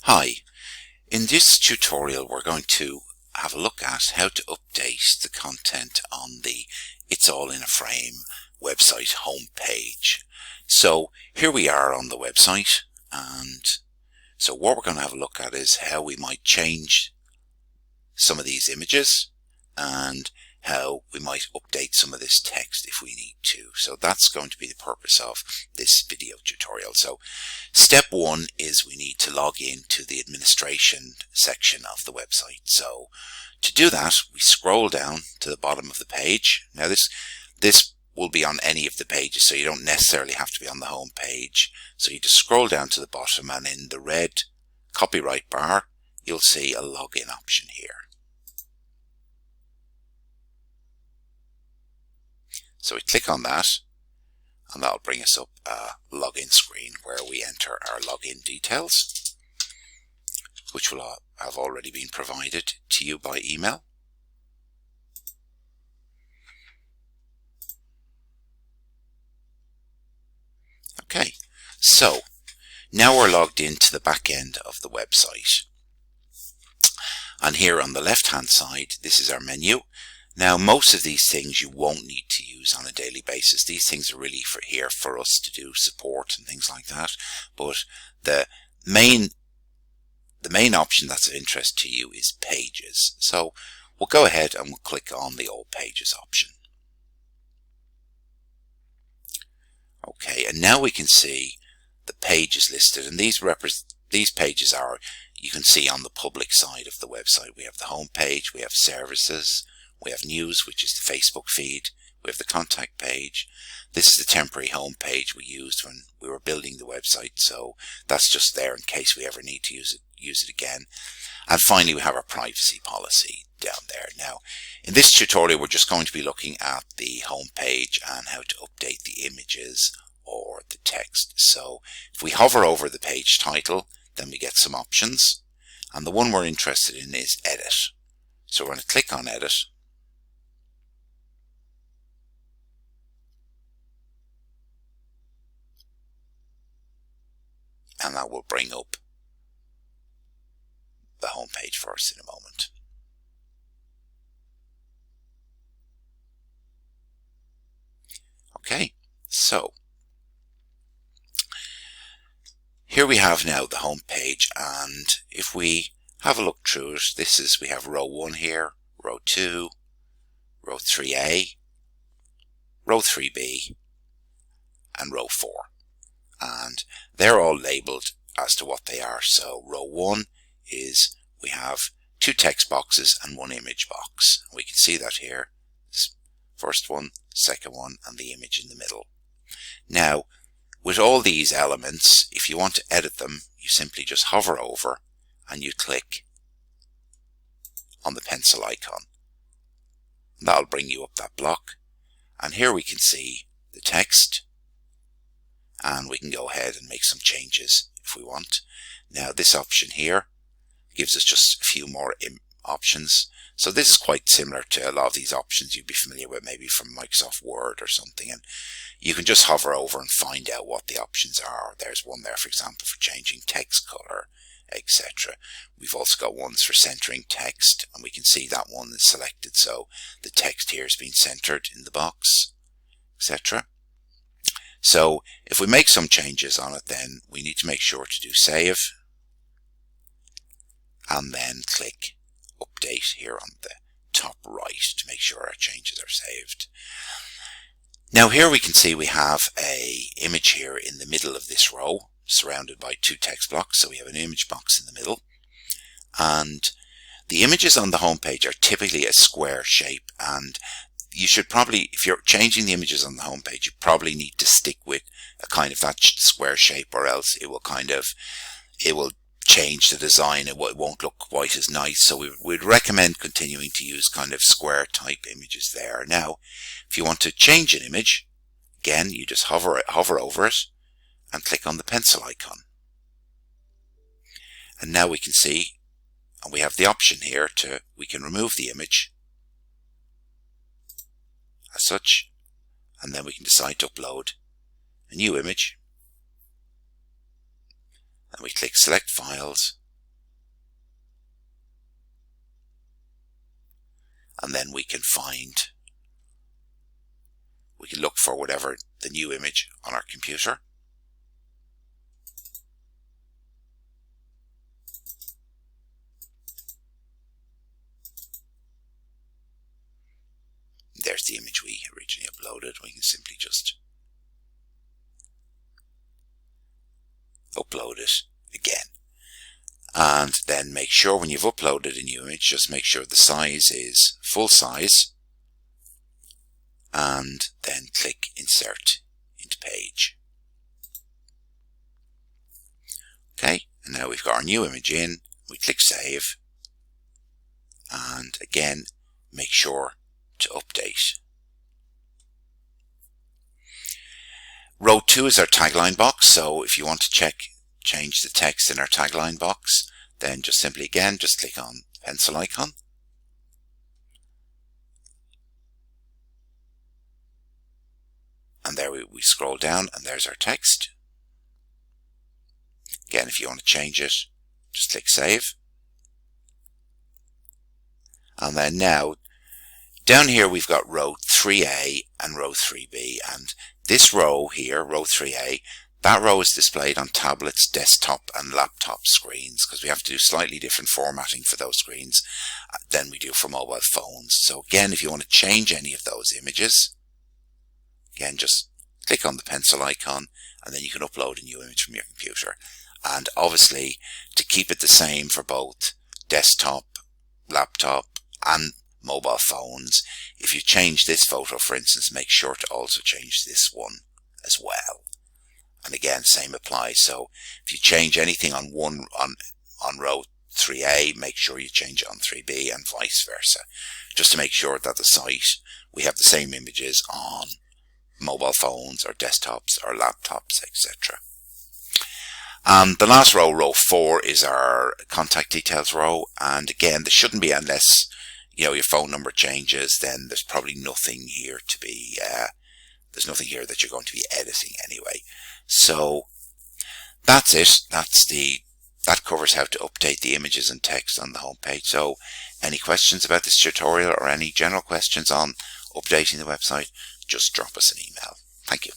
Hi, in this tutorial we're going to have a look at how to update the content on the It's All in a Frame website homepage. So here we are on the website, and so what we're going to have a look at is how we might change some of these images and how we might update some of this text if we need to. So that's going to be the purpose of this video tutorial. So step one is we need to log in to the administration section of the website. So to do that, we scroll down to the bottom of the page. Now this will be on any of the pages, so you don't necessarily have to be on the home page. So you just scroll down to the bottom, and in the red copyright bar you'll see a login option here. So we click on that, and that'll bring us up a login screen where we enter our login details, which will have already been provided to you by email. Okay, so now we're logged into the back end of the website. And here on the left hand side, this is our menu. Now, most of these things you won't need to use on a daily basis. These things are really here for us to do support and things like that. But the main option that's of interest to you is pages. So we'll go ahead and we'll click on the All Pages option. Okay, and now we can see the pages listed, and these pages are, you can see on the public side of the website. We have the home page, we have services, we have news, which is the Facebook feed, we have the contact page. This is the temporary home page we used when we were building the website, so that's just there in case we ever need to use it again. And finally, we have our privacy policy down there. Now, in this tutorial, we're just going to be looking at the home page and how to update the images or the text. So if we hover over the page title, then we get some options, and the one we're interested in is Edit. So we're going to click on Edit. And that will bring up the home page for us in a moment. Okay, so here we have now the home page, and if we have a look through it, we have row 1 here, row 2, row 3A, row 3B, and row 4. And they're all labeled as to what they are. So row 1 is we have 2 text boxes and 1 image box. We can see that here. This first one, second one, and the image in the middle. Now, with all these elements, if you want to edit them, you simply just hover over and you click on the pencil icon. That'll bring you up that block. And here we can see the text, and we can go ahead and make some changes if we want. Now, this option here gives us just a few more options. So this is quite similar to a lot of these options you'd be familiar with, maybe from Microsoft Word or something, and you can just hover over and find out what the options are. There's one there, for example, for changing text color, etc. We've also got ones for centering text, and we can see that one is selected, so the text here is being centered in the box, etc. So if we make some changes on it, then we need to make sure to do Save, and then click Update here on the top right to make sure our changes are saved. Now here we can see we have a image here in the middle of this row, surrounded by 2 text blocks. So we have an image box in the middle, and the images on the home page are typically a square shape, and you should probably, if you're changing the images on the home page, you probably need to stick with a kind of that square shape, or else it will change the design. It won't look quite as nice. So we'd recommend continuing to use kind of square type images there. Now, if you want to change an image, again, you just hover over it and click on the pencil icon. And now we can see, and we have the option here we can remove the image as such, and then we can decide to upload a new image, and we click Select Files, and then we can look for whatever the new image on our computer. There's the image we originally uploaded. We can simply just upload it again. And then make sure when you've uploaded a new image, just make sure the size is full size, and then click Insert into Page. Okay, and now we've got our new image in. We click Save, and again make sure to update. Row 2 is our tagline box, so if you want to change the text in our tagline box, then just simply again just click on the pencil icon, and there we scroll down and there's our text. Again, if you want to change it, just click Save. And then now down here we've got row 3A and row 3B, and this row here, row 3A, that row is displayed on tablets, desktop and laptop screens, because we have to do slightly different formatting for those screens than we do for mobile phones. So again, if you want to change any of those images, again just click on the pencil icon and then you can upload a new image from your computer. And obviously, to keep it the same for both desktop, laptop and mobile phones, if you change this photo, for instance, make sure to also change this one as well. And again, same applies. So if you change anything on row 3A, make sure you change it on 3B and vice versa, just to make sure that the site, we have the same images on mobile phones or desktops or laptops, etc. The last row, row 4, is our contact details row, and again, there shouldn't be, unless your phone number changes, then there's probably nothing here to be there's nothing here that you're going to be editing anyway. So that's it. That covers how to update the images and text on the home page. So any questions about this tutorial or any general questions on updating the website, just drop us an email. Thank you.